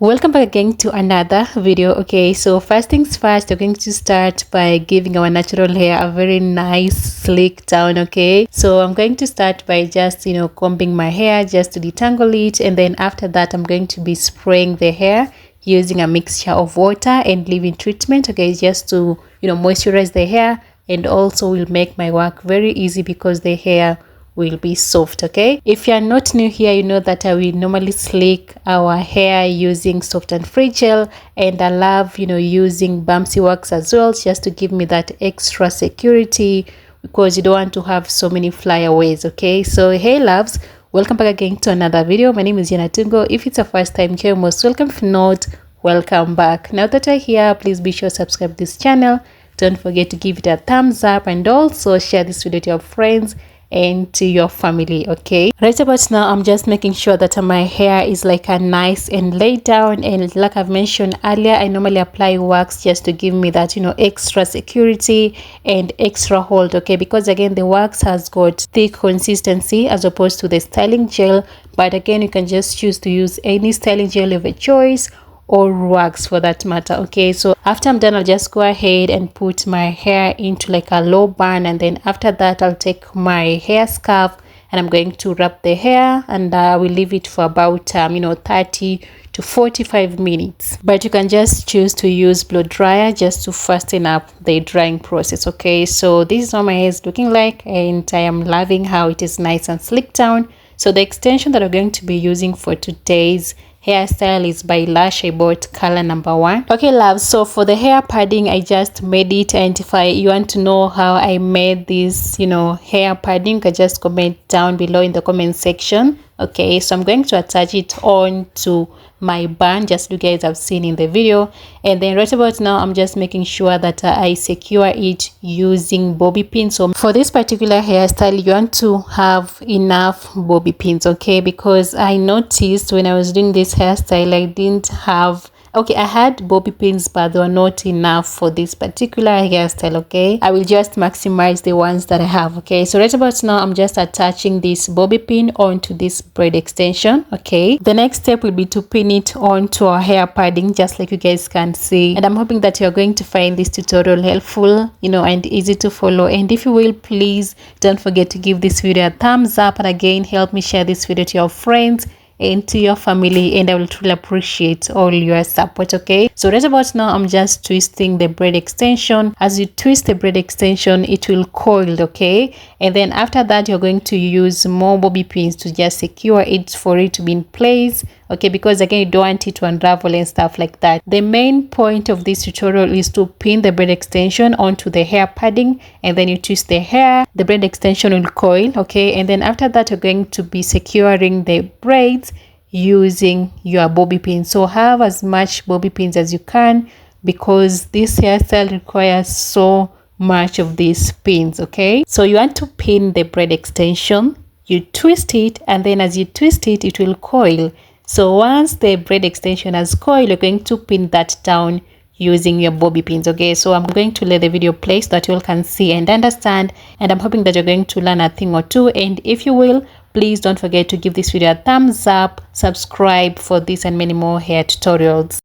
Welcome back again to another video. Okay, so first things first, we're going to start by giving our natural hair a very nice slick down. Okay, so I'm going to start by just combing my hair just to detangle it, and then after that I'm going to be spraying the hair using a mixture of water and leave-in treatment. Okay, just to moisturize the hair, and also will make my work very easy because the hair will be soft. Okay, if you are not new here, you know that I will normally slick our hair using Sofnfree Gel, and I love using Bamsi Wax as well, just to give me that extra security because you don't want to have so many flyaways. Okay, so hey loves, welcome back again to another video. My name is Yana Tungo. If it's a first time here, most welcome. If not, welcome back. Now that you're here, please be sure to subscribe to this channel. Don't forget to give it a thumbs up, and also share this video to your friends and to your family. Okay, right about now I'm just making sure that my hair is like a nice and laid down, and like I've mentioned earlier, I normally apply wax just to give me that extra security and extra hold. Okay, because again the wax has got thick consistency as opposed to the styling gel, but again you can just choose to use any styling gel of a choice or wax for that matter. Okay, so after I'm done, I'll just go ahead and put my hair into like a low bun, and then after that I'll take my hair scarf and I'm going to wrap the hair, and I will leave it for about 30 to 45 minutes. But you can just choose to use blow dryer just to fasten up the drying process. Okay, so this is how my hair is looking like, and I am loving how it is nice and slick down. So the extension that I'm going to be using for today's hairstyle is by Lush. I bought color number 1. Okay loves, so for the hair padding I just made it, and if you want to know how I made this hair padding, you can just comment down below in the comment section. Okay, so I'm going to attach it on to my bun just you guys have seen in the video, and then right about now I'm just making sure that I secure it using bobby pins. So for this particular hairstyle you want to have enough bobby pins, okay, because I noticed when I was doing this hairstyle I didn't have, okay, I had bobby pins but they were not enough for this particular hairstyle. Okay, I will just maximize the ones that I have. Okay, so right about now I'm just attaching this bobby pin onto this braid extension. Okay, the next step will be to pin it onto our hair padding just like you guys can see, and I'm hoping that you're going to find this tutorial helpful and easy to follow. And if you will, please don't forget to give this video a thumbs up, and again help me share this video to your friends and to your family, and I will truly appreciate all your support. Okay, so right about now I'm just twisting the braid extension. As you twist the braid extension it will coil. Okay, and then after that you're going to use more bobby pins to just secure it for it to be in place. Okay, because again you don't want it to unravel and stuff like that. The main point of this tutorial is to pin the braid extension onto the hair padding, and then you twist the hair, the braid extension will coil. Okay, and then after that you're going to be securing the braids using your bobby pins. So have as much bobby pins as you can because this hairstyle requires so much of these pins. Okay, so you want to pin the braid extension, you twist it, and then as you twist it it will coil. So once the braid extension has coiled, you're going to pin that down using your bobby pins. Okay, so I'm going to let the video play so that you all can see and understand, and I'm hoping that you're going to learn a thing or two. And if you will, please don't forget to give this video a thumbs up, subscribe for this and many more hair tutorials.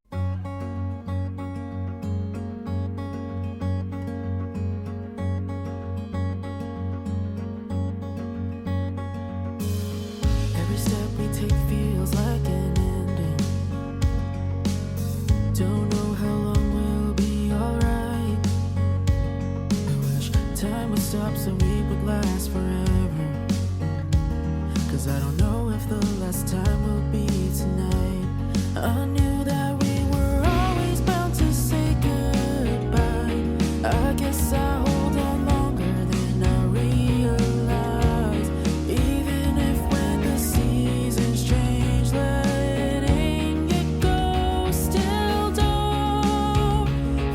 Don't know how long we'll be alright. I wish time would stop so we would last forever. Cause I don't know if the last time will be tonight. I knew that we were always bound to say goodbye. I guess I hold on longer than I realize. Even if when the seasons change, letting it go still don't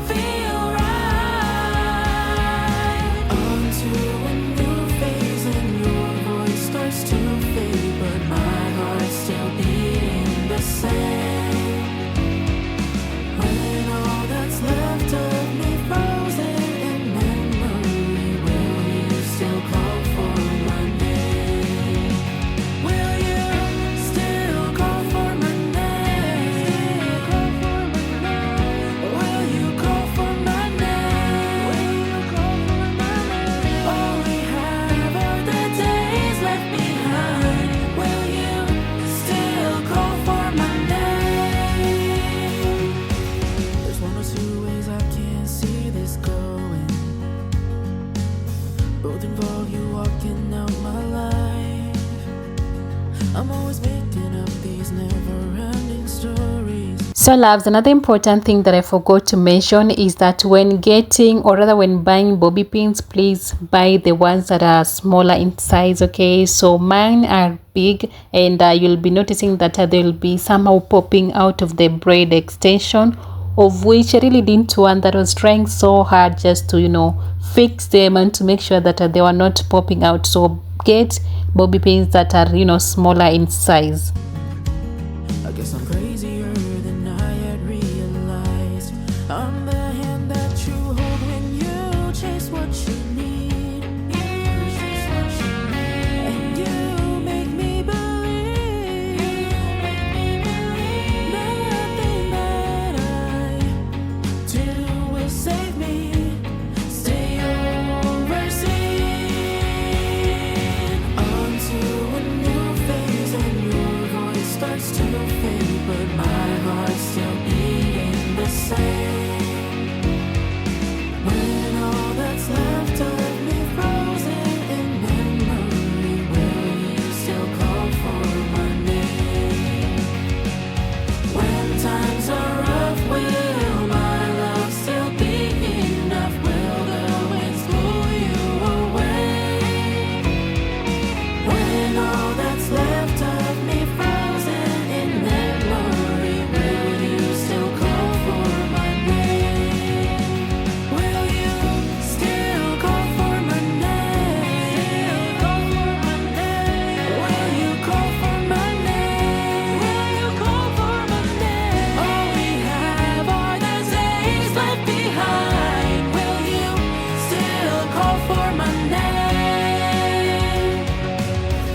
feel right. On to a new phase and your voice starts to fade, but my heart's still beating the same. So loves, another important thing that I forgot to mention is that when getting, or rather when buying bobby pins, please buy the ones that are smaller in size. Okay, so mine are big, and you'll be noticing that they'll be somehow popping out of the braid extension, of which I really didn't want. That was trying so hard just to, you know, fix them and to make sure that they were not popping out. So get bobby pins that are, you know, smaller in size. I guess I'm crazier than I had realized. I'm the hand that you hold when you chase what you need. And you make me believe nothing that I do will save me. Stay overseen onto a new phase, and your voice starts to fade, but my heart's still beating the same. When all that's left of me frozen in memory, will you still call for my name? When times are rough, will my love still be enough? Will the winds blow you away? When all that's left of me frozen in memory, will you still call for my name? Will you still call for my name? Will you call for my name? Will you call for my name? All we have are the days left behind. Will you still call for my name?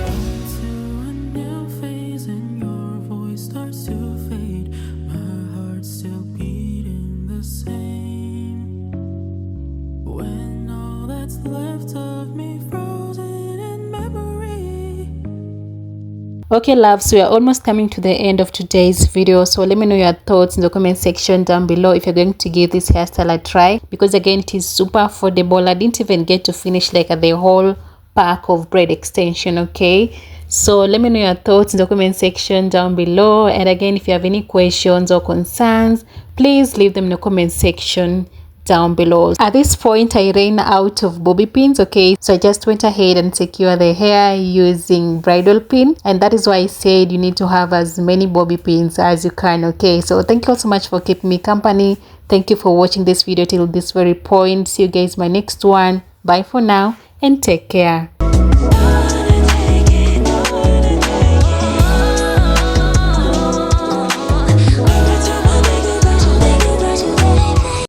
Onto a new phase, and your voice starts to fade. My heart's still beating the same. When all that's left of me frozen in memory. Okay loves, we are almost coming to the end of today's video, so let me know your thoughts in the comment section down below if you're going to give this hairstyle a try, because again it is super affordable. I didn't even get to finish like the whole pack of braid extension. Okay, so let me know your thoughts in the comment section down below, and again if you have any questions or concerns, please leave them in the comment section down below. At this point I ran out of bobby pins. Okay, so I just went ahead and secure the hair using bridal pin, and that is why I said you need to have as many bobby pins as you can. Okay, so thank you all so much for keeping me company. Thank you for watching this video till this very point. See you guys in my next one. Bye for now and take care.